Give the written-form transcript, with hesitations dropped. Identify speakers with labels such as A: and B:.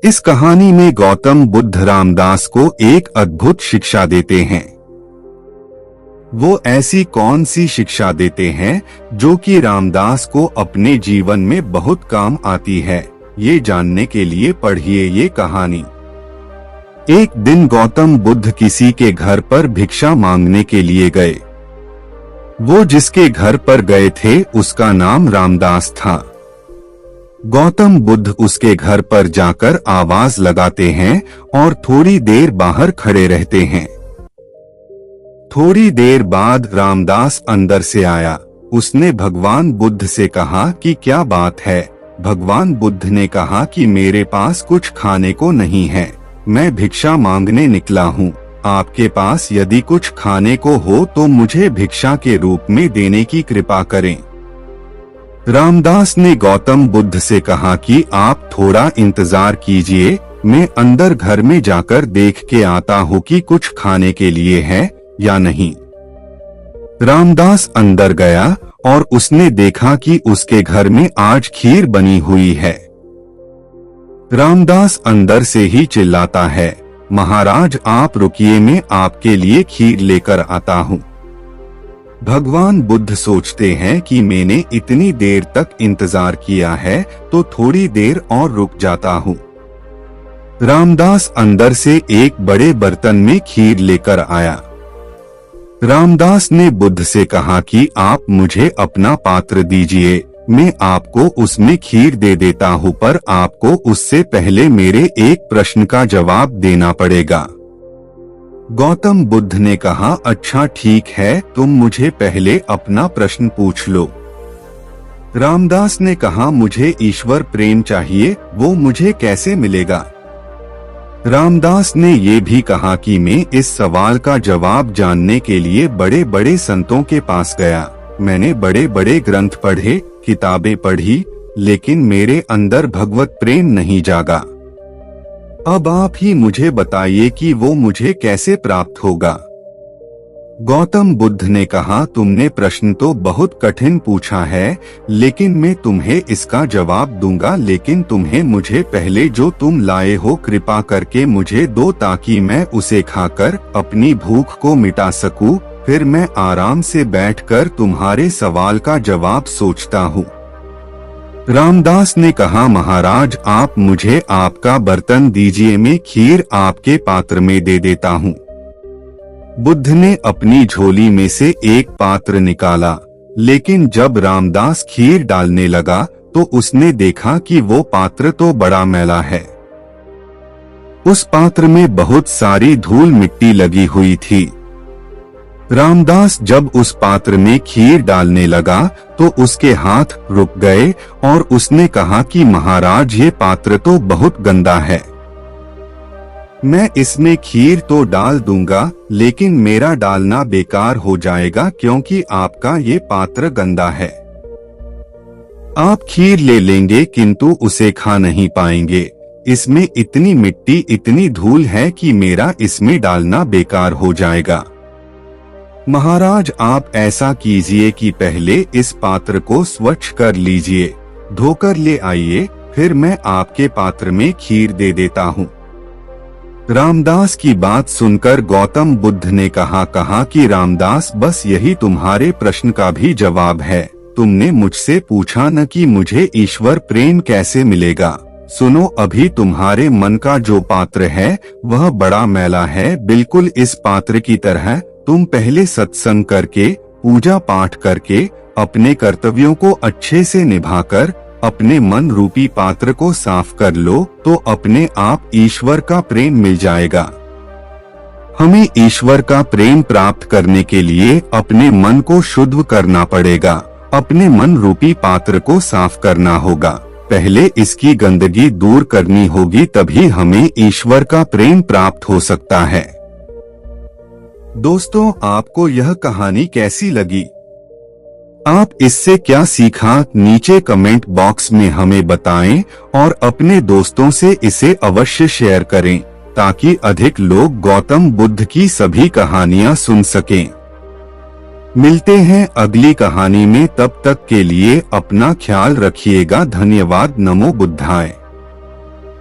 A: इस कहानी में गौतम बुद्ध रामदास को एक अद्भुत शिक्षा देते हैं। वो ऐसी कौन सी शिक्षा देते हैं जो कि रामदास को अपने जीवन में बहुत काम आती है, ये जानने के लिए पढ़िए ये कहानी। एक दिन गौतम बुद्ध किसी के घर पर भिक्षा मांगने के लिए गए। वो जिसके घर पर गए थे उसका नाम रामदास था। गौतम बुद्ध उसके घर पर जाकर आवाज लगाते हैं और थोड़ी देर बाहर खड़े रहते हैं। थोड़ी देर बाद रामदास अंदर से आया। उसने भगवान बुद्ध से कहा कि क्या बात है। भगवान बुद्ध ने कहा कि मेरे पास कुछ खाने को नहीं है, मैं भिक्षा मांगने निकला हूँ। आपके पास यदि कुछ खाने को हो तो मुझे भिक्षा के रूप में देने की कृपा करें। रामदास ने गौतम बुद्ध से कहा कि आप थोड़ा इंतजार कीजिए, मैं अंदर घर में जाकर देख के आता हूँ कि कुछ खाने के लिए है या नहीं। रामदास अंदर गया और उसने देखा कि उसके घर में आज खीर बनी हुई है। रामदास अंदर से ही चिल्लाता है, महाराज आप रुकिए, मैं आपके लिए खीर लेकर आता हूँ। भगवान बुद्ध सोचते हैं कि मैंने इतनी देर तक इंतजार किया है तो थोड़ी देर और रुक जाता हूँ। रामदास अंदर से एक बड़े बर्तन में खीर लेकर आया। रामदास ने बुद्ध से कहा कि आप मुझे अपना पात्र दीजिए, मैं आपको उसमें खीर दे देता हूँ, पर आपको उससे पहले मेरे एक प्रश्न का जवाब देना पड़ेगा। गौतम बुद्ध ने कहा, अच्छा ठीक है, तुम मुझे पहले अपना प्रश्न पूछ लो। रामदास ने कहा, मुझे ईश्वर प्रेम चाहिए, वो मुझे कैसे मिलेगा। रामदास ने ये भी कहा कि मैं इस सवाल का जवाब जानने के लिए बड़े बड़े संतों के पास गया, मैंने बड़े बड़े ग्रंथ पढ़े, किताबें पढ़ी, लेकिन मेरे अंदर भगवत प्रेम नहीं जागा। अब आप ही मुझे बताइए कि वो मुझे कैसे प्राप्त होगा। गौतम बुद्ध ने कहा, तुमने प्रश्न तो बहुत कठिन पूछा है, लेकिन मैं तुम्हें इसका जवाब दूंगा, लेकिन तुम्हें मुझे पहले जो तुम लाए हो कृपा करके मुझे दो, ताकि मैं उसे खाकर अपनी भूख को मिटा सकूं, फिर मैं आराम से बैठकर तुम्हारे सवाल का जवाब सोचता हूँ। रामदास ने कहा, महाराज आप मुझे आपका बर्तन दीजिए, मैं खीर आपके पात्र में दे देता हूँ। बुद्ध ने अपनी झोली में से एक पात्र निकाला, लेकिन जब रामदास खीर डालने लगा तो उसने देखा कि वो पात्र तो बड़ा मैला है। उस पात्र में बहुत सारी धूल मिट्टी लगी हुई थी। रामदास जब उस पात्र में खीर डालने लगा तो उसके हाथ रुक गए और उसने कहा कि महाराज ये पात्र तो बहुत गंदा है, मैं इसमें खीर तो डाल दूंगा, लेकिन मेरा डालना बेकार हो जाएगा क्योंकि आपका ये पात्र गंदा है। आप खीर ले लेंगे किंतु उसे खा नहीं पाएंगे, इसमें इतनी मिट्टी इतनी धूल है कि मेरा इसमें डालना बेकार हो जाएगा। महाराज आप ऐसा कीजिए कि पहले इस पात्र को स्वच्छ कर लीजिए, धोकर ले आइए, फिर मैं आपके पात्र में खीर दे देता हूँ। रामदास की बात सुनकर गौतम बुद्ध ने कहा कि रामदास बस यही तुम्हारे प्रश्न का भी जवाब है। तुमने मुझसे पूछा न कि मुझे ईश्वर प्रेम कैसे मिलेगा। सुनो, अभी तुम्हारे मन का जो पात्र है वह बड़ा मैला है, बिल्कुल इस पात्र की तरह। तुम पहले सत्संग करके, पूजा पाठ करके, अपने कर्तव्यों को अच्छे से निभाकर अपने मन रूपी पात्र को साफ कर लो तो अपने आप ईश्वर का प्रेम मिल जाएगा। हमें ईश्वर का प्रेम प्राप्त करने के लिए अपने मन को शुद्ध करना पड़ेगा, अपने मन रूपी पात्र को साफ करना होगा, पहले इसकी गंदगी दूर करनी होगी, तभी हमें ईश्वर का प्रेम प्राप्त हो सकता है। दोस्तों, आपको यह कहानी कैसी लगी? आप इससे क्या सीखा, नीचे कमेंट बॉक्स में हमें बताएं और अपने दोस्तों से इसे अवश्य शेयर करें ताकि अधिक लोग गौतम बुद्ध की सभी कहानियां सुन सकें। मिलते हैं अगली कहानी में, तब तक के लिए अपना ख्याल रखिएगा। धन्यवाद। नमो बुद्धाय।